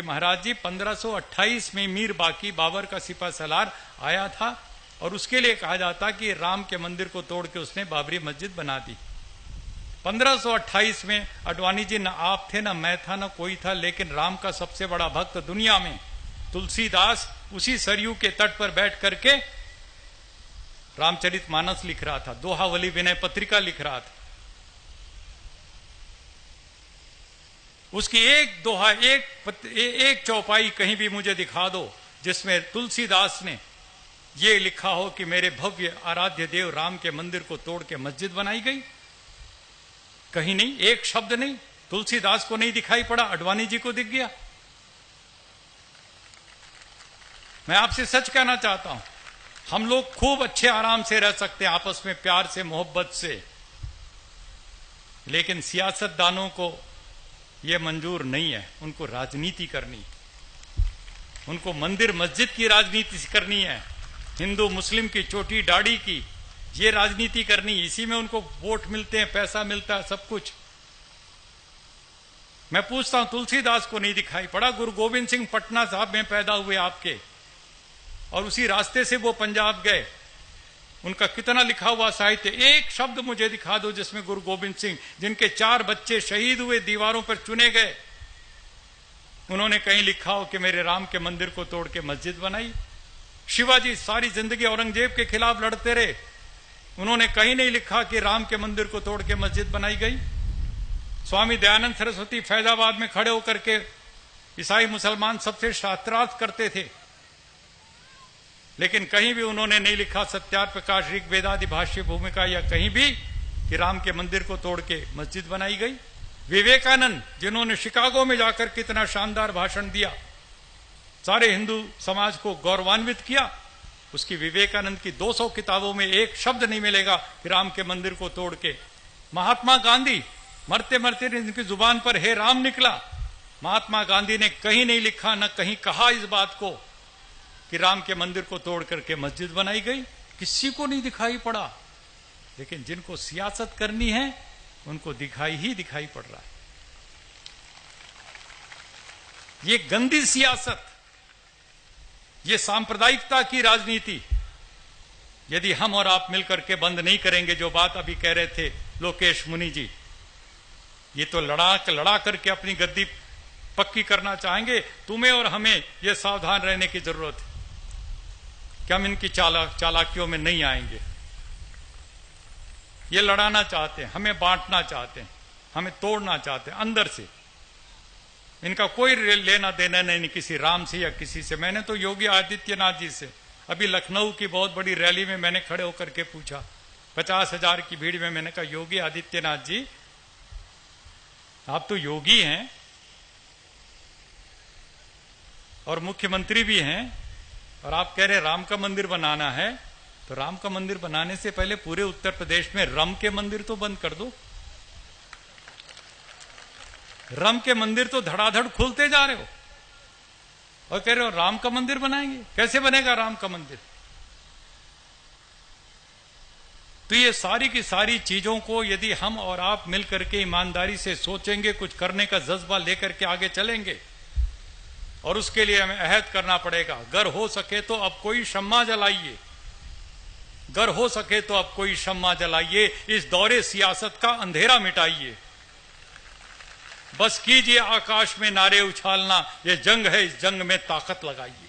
महाराज जी 1528 में मीर बाकी बाबर का सिपा सलार आया था और उसके लिए कहा जाता कि राम के मंदिर को तोड़ के उसने बाबरी मस्जिद बना दी। 1528 में अडवाणी जी न आप थे, न मैं था, न कोई था, लेकिन राम का सबसे बड़ा भक्त दुनिया में तुलसीदास उसी सरयू के तट पर बैठ करके रामचरितमानस लिख रहा था, दोहावली विनय पत्रिका लिख रहा था। उसकी एक दोहा, एक चौपाई कहीं भी मुझे दिखा दो जिसमें तुलसीदास ने ये लिखा हो कि मेरे भव्य आराध्य देव राम के मंदिर को तोड़ के मस्जिद बनाई गई। कहीं नहीं, एक शब्द नहीं। तुलसीदास को नहीं दिखाई पड़ा, अडवाणी जी को दिख गया। मैं आपसे सच कहना चाहता हूं, हम लोग खूब अच्छे आराम से रह सकते हैं आपस में, प्यार से, मोहब्बत से, लेकिन सियासतदानों को यह मंजूर नहीं है। उनको राजनीति करनी, उनको मंदिर मस्जिद की राजनीति करनी है, हिंदू मुस्लिम की चोटी दाढ़ी की ये राजनीति करनी। इसी में उनको वोट मिलते हैं, पैसा मिलता है, सब कुछ। मैं पूछता हूं, तुलसीदास को नहीं दिखाई पड़ा? गुरु गोविंद सिंह पटना साहब में पैदा हुए आपके, और उसी रास्ते से वो पंजाब गए। उनका कितना लिखा हुआ साहित्य, एक शब्द मुझे दिखा दो जिसमें गुरु गोविंद सिंह, जिनके 4 बच्चे शहीद हुए, दीवारों पर चुने गए, उन्होंने कहीं लिखा हो कि मेरे राम के मंदिर को तोड़ के मस्जिद बनाई। शिवाजी सारी जिंदगी औरंगजेब के खिलाफ लड़ते रहे, उन्होंने कहीं नहीं लिखा कि राम के मंदिर को तोड़ के मस्जिद बनाई गई। स्वामी दयानंद सरस्वती फैजाबाद में खड़े होकर के ईसाई मुसलमान सबसे शास्त्रार्थ करते थे, लेकिन कहीं भी उन्होंने नहीं लिखा सत्यार प्रकाश ऋग्वेदादि भाष्य भूमिका या कहीं भी कि राम के मंदिर को तोड़ के मस्जिद बनाई गई। विवेकानंद, जिन्होंने शिकागो में जाकर कितना शानदार भाषण दिया, सारे हिंदू समाज को गौरवान्वित किया, उसकी विवेकानंद की 200 किताबों में एक शब्द नहीं मिलेगा कि राम के मंदिर को तोड़ के। महात्मा गांधी मरते मरते जिनकी जुबान पर हे राम निकला, महात्मा गांधी ने कहीं नहीं लिखा, न कहीं कहा इस बात को कि राम के मंदिर को तोड़ करके मस्जिद बनाई गई। किसी को नहीं दिखाई पड़ा, लेकिन जिनको सियासत करनी है उनको दिखाई ही दिखाई पड़ रहा है। ये गंदी सियासत, ये सांप्रदायिकता की राजनीति यदि हम और आप मिलकर के बंद नहीं करेंगे, जो बात अभी कह रहे थे लोकेश मुनि जी, ये तो लड़ा करके अपनी गद्दी पक्की करना चाहेंगे। तुम्हें और हमें ये सावधान रहने की जरूरत है कि हम इनकी चालाकियों में नहीं आएंगे। ये लड़ाना चाहते हैं, हमें बांटना चाहते हैं, हमें तोड़ना चाहते हैं अंदर से। इनका कोई लेना देना नहीं किसी राम से या किसी से। मैंने तो योगी आदित्यनाथ जी से अभी लखनऊ की बहुत बड़ी रैली में मैंने खड़े होकर के पूछा, 50,000 की भीड़ में, मैंने कहा योगी आदित्यनाथ जी, आप तो योगी हैं और मुख्यमंत्री भी हैं, और आप कह रहे राम का मंदिर बनाना है, तो राम का मंदिर बनाने से पहले पूरे उत्तर प्रदेश में रम के मंदिर तो बंद कर दो। रम के मंदिर तो धड़ाधड़ खुलते जा रहे हो और कह रहे हो राम का मंदिर बनाएंगे। कैसे बनेगा राम का मंदिर? तो ये सारी की सारी चीजों को यदि हम और आप मिलकर के ईमानदारी से सोचेंगे, कुछ करने का जज्बा लेकर के आगे चलेंगे, और उसके लिए हमें अहद करना पड़ेगा। अगर हो सके तो अब कोई शम्मा जलाइए, अगर हो सके तो अब कोई शम्मा जलाइए, इस दौरे सियासत का अंधेरा मिटाइए। बस कीजिए आकाश में नारे उछालना, ये जंग है, इस जंग में ताकत लगाइए।